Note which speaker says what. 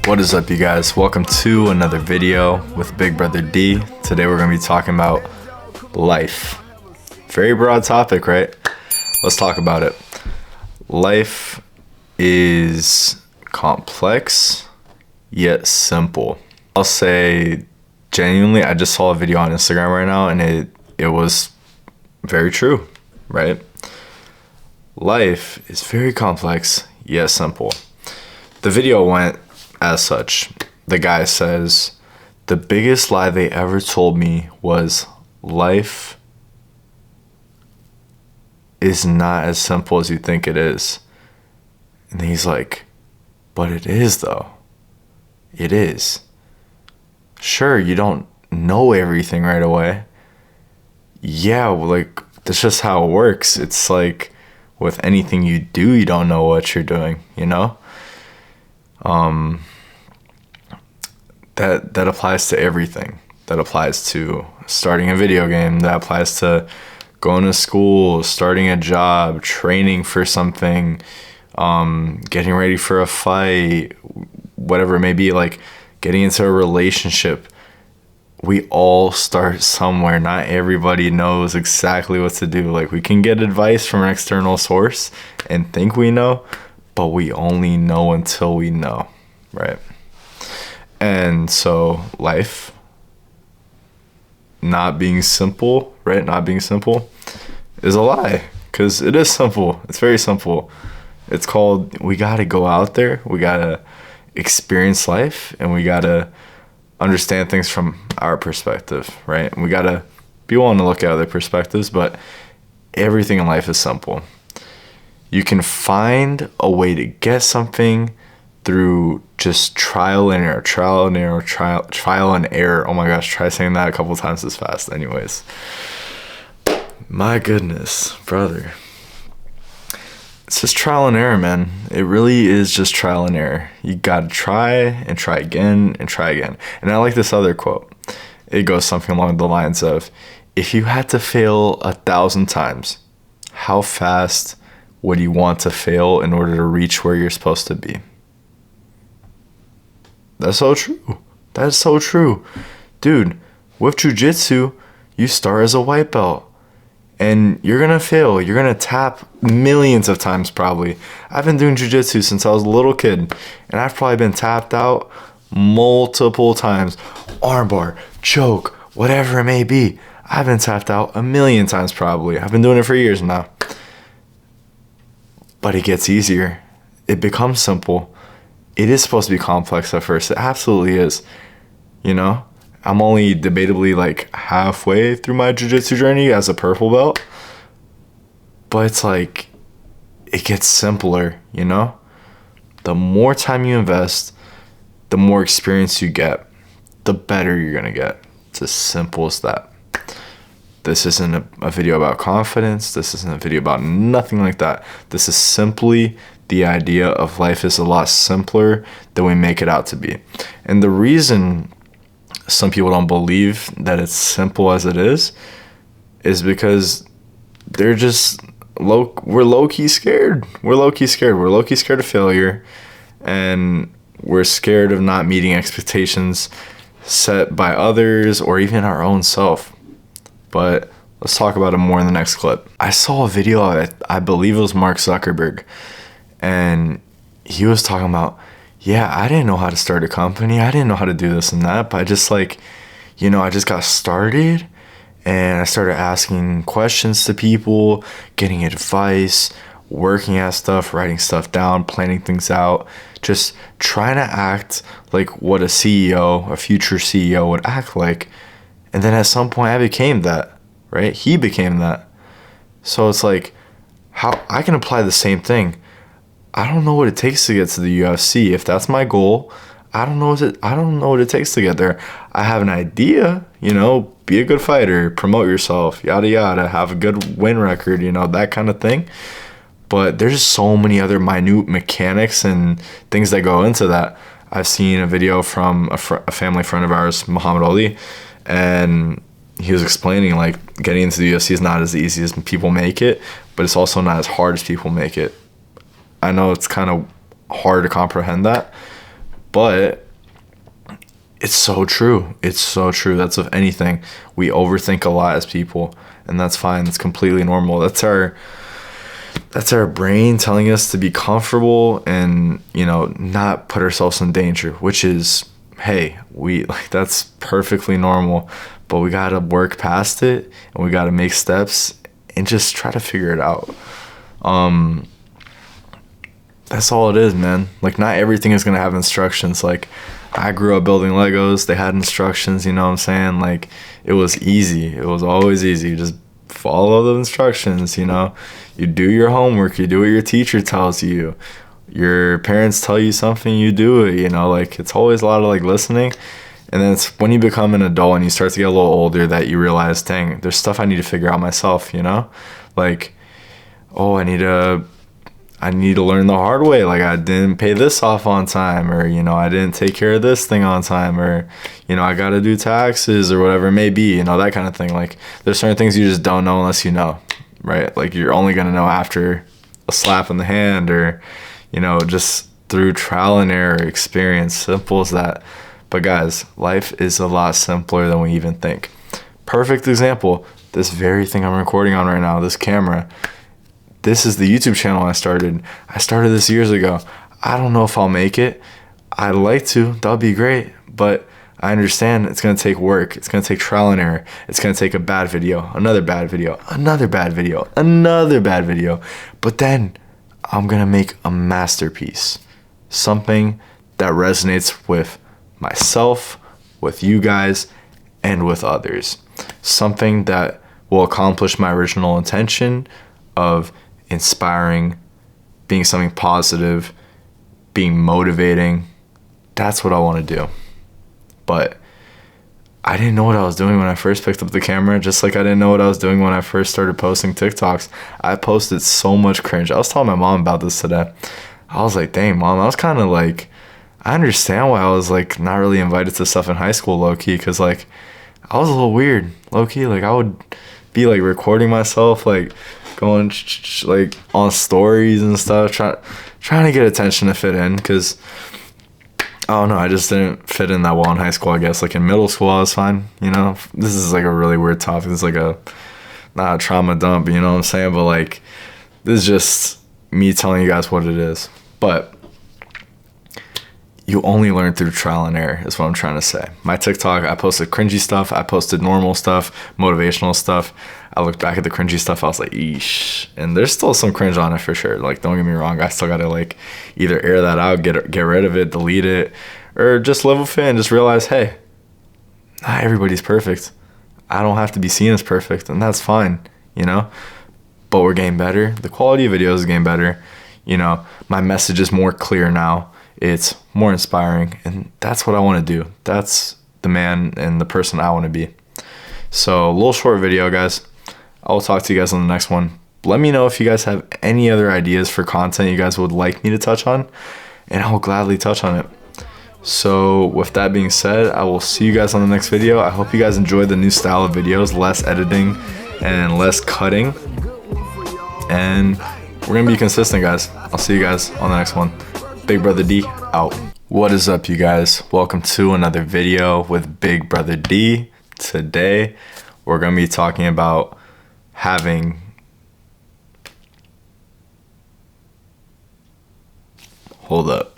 Speaker 1: What is up, you guys? Welcome to another video with Big Brother D. Today we're going to be talking about life. Very broad topic, right? Let's talk about it. Life is complex yet simple. I'll say genuinely, I just saw a video on Instagram right now and it was very true, right? Life is very complex yet simple. The video went as such. The guy says, the biggest lie they ever told me was life is not as simple as you think it is. And he's like, but it is though. It is. Sure, you don't know everything right away. Yeah, like that's just how it works. It's like with anything you do, you don't know what you're doing, you know? That applies to everything. That applies to starting a video game. That applies to going to school, starting a job, training for something, getting ready for a fight, whatever it may be, like getting into a relationship. We all start somewhere. Not everybody knows exactly what to do. Like we can get advice from an external source and think we know, but we only know until we know, right? And so life not being simple, right? Not being simple is a lie, because it is simple. It's very simple. It's called, we got to go out there. We got to experience life, and we got to understand things from our perspective, right? And we got to be willing to look at other perspectives, but everything in life is simple. You can find a way to get something through just trial and error. Oh my gosh, try saying that a couple times as fast. Anyways, my goodness, brother. It's just trial and error, man. It really is just trial and error. You gotta try and try again and try again. And I like this other quote. It goes something along the lines of, if you had to fail 1,000 times, how fast would you want to fail in order to reach where you're supposed to be? That's so true. That's so true. Dude, with jiu-jitsu, you start as a white belt. And you're going to fail. You're going to tap millions of times probably. I've been doing jiu-jitsu since I was a little kid. And I've probably been tapped out multiple times. Armbar, choke, whatever it may be. I've been tapped out 1,000,000 times probably. I've been doing it for years now. But it gets easier. It becomes simple. It is supposed to be complex at first. It absolutely is. You know, I'm only debatably like halfway through my jiu-jitsu journey as a purple belt. But it's like, it gets simpler, you know? The more time you invest, the more experience you get, the better you're going to get. It's as simple as that. This isn't a video about confidence. This isn't a video about nothing like that. This is simply the idea of life is a lot simpler than we make it out to be. And the reason some people don't believe that it's simple as it is because they're just we're low-key scared. We're low-key scared. We're low-key scared of failure, and we're scared of not meeting expectations set by others or even our own self. But let's talk about it more in the next clip. I saw a video, I believe it was Mark Zuckerberg, and he was talking about, yeah, I didn't know how to start a company. I didn't know how to do this and that, but I just I just got started and I started asking questions to people, getting advice, working at stuff, writing stuff down, planning things out, just trying to act like what a future CEO would act like. And then at some point I became that, right? He became that. So it's like, how I can apply the same thing. I don't know what it takes to get to the UFC. If that's my goal, I don't know what it takes to get there. I have an idea, be a good fighter, promote yourself, yada yada, have a good win record, that kind of thing. But there's so many other minute mechanics and things that go into that. I've seen a video from a family friend of ours, Muhammad Ali, and he was explaining like getting into the UFC is not as easy as people make it, but it's also not as hard as people make it. I know it's kind of hard to comprehend that, But it's so true. It's so true. That's with anything. We overthink a lot as people, and that's fine. It's completely normal. That's our brain telling us to be comfortable and, you know, not put ourselves in danger, which is, hey, that's perfectly normal, but we got to work past it, and we got to make steps and just try to figure it out. That's all it is, man. Like, not everything is going to have instructions. Like, I grew up building Legos. They had instructions, you know what I'm saying? Like, it was easy. It was always easy. You just follow the instructions, you know? You do your homework. You do what your teacher tells you. Your parents tell you something, you do it, you know? Like, it's always a lot of, like, listening. And then it's when you become an adult and you start to get a little older that you realize, dang, there's stuff I need to figure out myself, you know? Like, oh, I need to learn the hard way. Like, I didn't pay this off on time, or, you know, I didn't take care of this thing on time, or, you know, I got to do taxes or whatever it may be, you know, that kind of thing. Like, there's certain things you just don't know unless you know, right? Like, you're only going to know after a slap in the hand, or, you know, just through trial and error experience. Simple as that. But guys, life is a lot simpler than we even think. Perfect example, this very thing I'm recording on right now, this camera. This is the YouTube channel I started. I started this years ago. I don't know if I'll make it. I'd like to. That would be great. But I understand it's going to take work. It's going to take trial and error. It's going to take a bad video, another bad video, another bad video, another bad video. But then I'm going to make a masterpiece. Something that resonates with myself, with you guys, and with others. Something that will accomplish my original intention of inspiring, being something positive, being motivating. That's what I want to do. But I didn't know what I was doing when I first picked up the camera, just like I didn't know what I was doing when I first started posting TikToks. I posted so much cringe. I was telling my mom about this today. I was like, dang, Mom, I was kind of like, I understand why I was like not really invited to stuff in high school, low-key, because like I was a little weird, low-key. Like, I would be like recording myself, like going like on stories and stuff, trying to get attention to fit in, because I don't know, I just didn't fit in that well in high school, I guess. Like, in middle school I was fine, you know. This is like a really weird topic. It's like not a trauma dump, you know what I'm saying, but like, this is just me telling you guys what it is. But you only learn through trial and error, is what I'm trying to say. My TikTok, I posted cringy stuff, I posted normal stuff, motivational stuff. I looked back at the cringy stuff, I was like, eesh. And there's still some cringe on it for sure. Like, don't get me wrong, I still gotta like either air that out, get rid of it, delete it, or just live with it and just realize, hey, not everybody's perfect. I don't have to be seen as perfect, and that's fine, you know? But we're getting better. The quality of videos is getting better. You know, my message is more clear now. It's more inspiring, and that's what I want to do. That's the man and the person I want to be. So, a little short video, guys. I'll talk to you guys on the next one. Let me know if you guys have any other ideas for content you guys would like me to touch on, and I will gladly touch on it. So, with that being said, I will see you guys on the next video. I hope you guys enjoyed the new style of videos, less editing and less cutting. And we're going to be consistent, guys. I'll see you guys on the next one. Big Brother D out. What is up, you guys? Welcome to another video with Big Brother D. Today, we're going to be talking about having... Hold up.